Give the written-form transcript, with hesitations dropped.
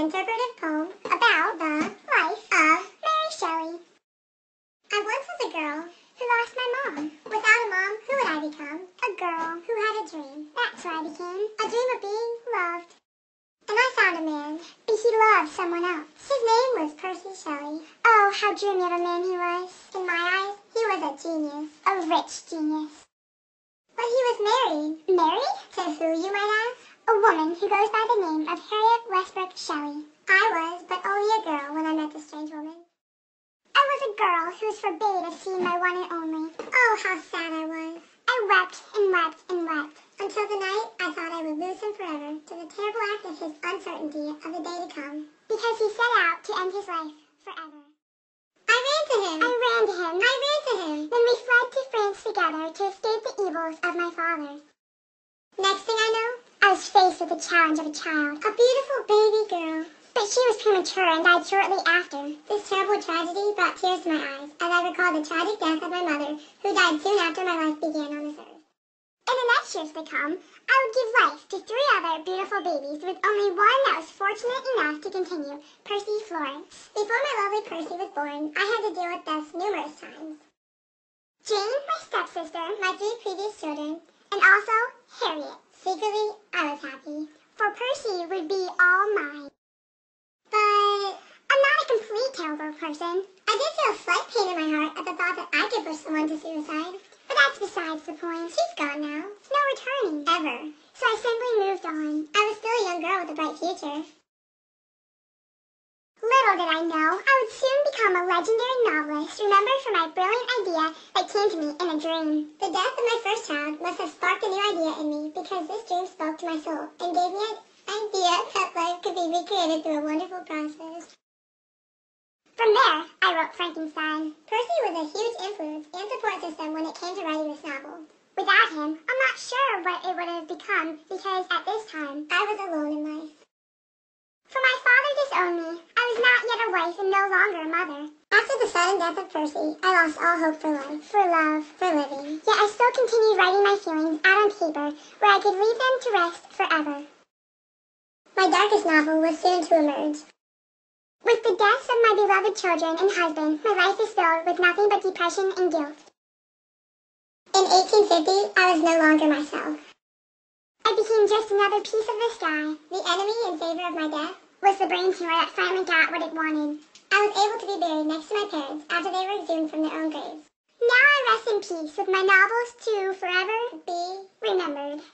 interpretive poem about the life of Mary Shelley. I once was a girl who lost my mom. Without a mom, who would I become? A girl who had a dream. That's what I became. A dream of being loved. And I found a man, but he loved someone else. His name was Mary Shelley. Oh, how dreamy of a man he was. In my eyes, he was a genius. A rich genius. But he was married. Married? To who, you might ask? A woman who goes by the name of Harriet Westbrook Shelley. I was but only a girl when I met this strange woman. I was a girl who was forbade of seeing my one and only. Oh, how sad I was. I wept and wept and wept, until the night I thought I would lose him forever to the terrible act of his uncertainty of the day to come, because he set out to end his life forever. I ran to him. I ran to him. I ran to him. Then we fled to France together to escape the evils of my father. Next thing I know, I was faced with the challenge of a child, a beautiful baby girl. But she was premature and died shortly after. This terrible tragedy brought tears to my eyes as I recalled the tragic death of my mother, who died soon after my life began on this earth. In the next years to come, I would give life to 3 other beautiful babies, with only one that was fortunate enough to continue, Percy Florence. Before my lovely Percy was born, I had to deal with death numerous times. Jane, my stepsister, my 3 previous children, and also Harriet. Secretly, I was happy, for Percy would be all mine. But I'm not a complete terrible person. I did feel a slight pain in my heart at the thought that I could push someone to suicide. But that's besides the point. She's gone now. No returning, ever. So I simply moved on. I was still a young girl with a bright future. Little did I know, I would soon become a legendary novelist, remembered for my brilliant idea that came to me in a dream. The death of my first child must have sparked a new idea in me, because this dream spoke to my soul and gave me an idea that life could be recreated through a wonderful process. From there, I wrote Frankenstein. Percy was a huge influence and support system when it came to writing this novel. Without him, I'm not sure what it would have become, because at this time, I was alone in life. For my father disowned me. I was not yet a wife and no longer a mother. After the sudden death of Percy, I lost all hope for life, for love, for living. Yet I still continued writing my feelings out on paper, where I could leave them to rest forever. My darkest novel was soon to emerge. With the deaths of my beloved children and husband, my life is filled with nothing but depression and guilt. In 1850, I was no longer myself. I became just another piece of the sky. The enemy in favor of my death was the brain tumor that finally got what it wanted. I was able to be buried next to my parents after they were exhumed from their own graves. Now I rest in peace with my novels to forever be remembered.